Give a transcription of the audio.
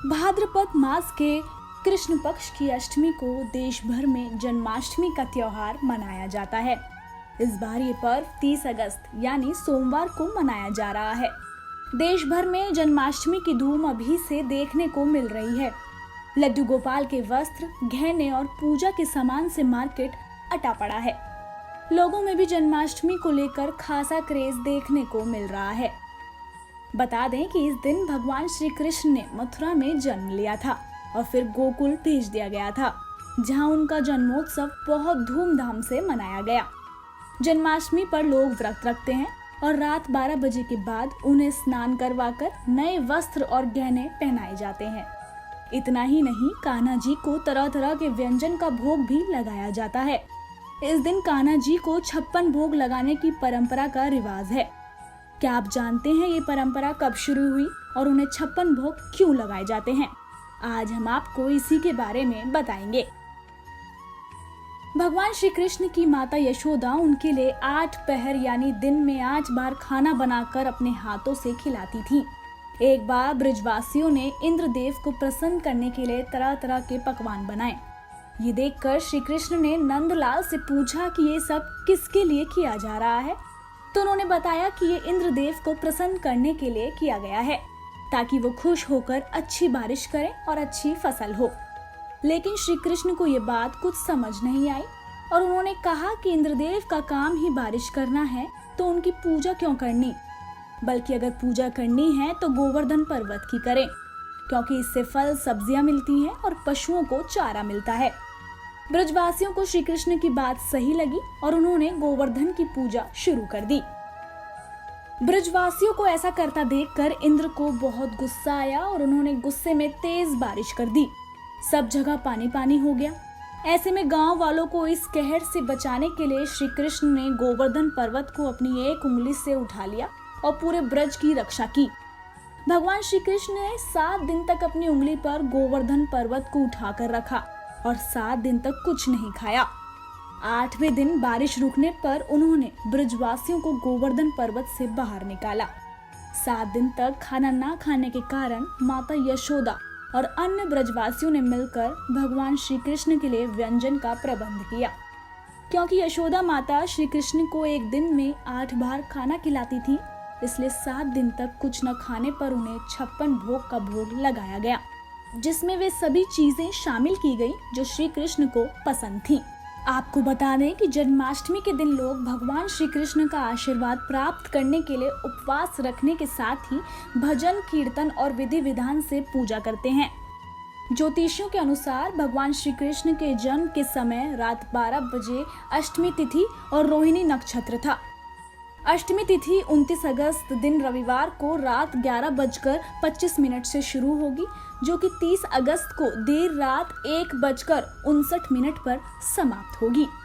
भाद्रपद मास के कृष्ण पक्ष की अष्टमी को देश भर में जन्माष्टमी का त्योहार मनाया जाता है। इस बार ये पर्व 30 अगस्त यानी सोमवार को मनाया जा रहा है। देश भर में जन्माष्टमी की धूम अभी से देखने को मिल रही है। लड्डू गोपाल के वस्त्र, गहने और पूजा के सामान से मार्केट अटा पड़ा है। लोगों में भी जन्माष्टमी को लेकर खासा क्रेज देखने को मिल रहा है। बता दें कि इस दिन भगवान श्री कृष्ण ने मथुरा में जन्म लिया था और फिर गोकुल भेज दिया गया था, जहां उनका जन्मोत्सव बहुत धूमधाम से मनाया गया। जन्माष्टमी पर लोग व्रत रखते हैं और रात 12 बजे के बाद उन्हें स्नान करवाकर नए वस्त्र और गहने पहनाए जाते हैं। इतना ही नहीं, कान्हा जी को तरह तरह के व्यंजन का भोग भी लगाया जाता है। इस दिन कान्हा जी को 56 भोग लगाने की परंपरा का रिवाज है। क्या आप जानते हैं ये परंपरा कब शुरू हुई और उन्हें 56 भोग क्यों लगाए जाते हैं? आज हम आपको इसी के बारे में बताएंगे। भगवान श्री कृष्ण की माता यशोदा उनके लिए 8 पहर यानी दिन में 8 बार खाना बनाकर अपने हाथों से खिलाती थी। एक बार ब्रजवासियों ने इंद्रदेव को प्रसन्न करने के लिए तरह तरह के पकवान बनाए। ये देखकर श्री कृष्ण ने नंदलाल से पूछा कि ये सब किसके लिए किया जा रहा है, तो उन्होंने बताया कि ये इंद्रदेव को प्रसन्न करने के लिए किया गया है, ताकि वो खुश होकर अच्छी बारिश करें और अच्छी फसल हो। लेकिन श्री कृष्ण को ये बात कुछ समझ नहीं आई और उन्होंने कहा कि इंद्रदेव का काम ही बारिश करना है, तो उनकी पूजा क्यों करनी, बल्कि अगर पूजा करनी है तो गोवर्धन पर्वत की करें, क्योंकि इससे फल सब्जियां मिलती हैं और पशुओं को चारा मिलता है। ब्रजवासियों को श्री कृष्ण की बात सही लगी और उन्होंने गोवर्धन की पूजा शुरू कर दी। ब्रजवासियों को ऐसा करता देखकर इंद्र को बहुत गुस्सा आया और उन्होंने गुस्से में तेज बारिश कर दी। सब जगह पानी पानी हो गया। ऐसे में गांव वालों को इस कहर से बचाने के लिए श्री कृष्ण ने गोवर्धन पर्वत को अपनी एक उंगली से उठा लिया और पूरे ब्रज की रक्षा की। भगवान श्री कृष्ण ने 7 दिन तक अपनी उंगली पर गोवर्धन पर्वत को उठाकर रखा और 7 दिन तक कुछ नहीं खाया। 8वें दिन बारिश रुकने पर उन्होंने ब्रजवासियों को गोवर्धन पर्वत से बाहर निकाला। 7 दिन तक खाना ना खाने के कारण माता यशोदा और अन्य ब्रजवासियों ने मिलकर भगवान श्री कृष्ण के लिए व्यंजन का प्रबंध किया। क्योंकि यशोदा माता श्री कृष्ण को एक दिन में 8 बार खाना खिलाती थी, इसलिए 7 दिन तक कुछ न खाने पर उन्हें 56 भोग का भोग लगाया गया, जिसमें वे सभी चीजें शामिल की गई जो श्री कृष्ण को पसंद थी। आपको बता दें कि जन्माष्टमी के दिन लोग भगवान श्री कृष्ण का आशीर्वाद प्राप्त करने के लिए उपवास रखने के साथ ही भजन, कीर्तन और विधि विधान से पूजा करते हैं। ज्योतिषियों के अनुसार भगवान श्री कृष्ण के जन्म के समय रात 12 बजे अष्टमी तिथि और रोहिणी नक्षत्र था। अष्टमी तिथि 29 अगस्त दिन रविवार को रात 11:25 से शुरू होगी, जो कि 30 अगस्त को देर रात 1:59 पर समाप्त होगी।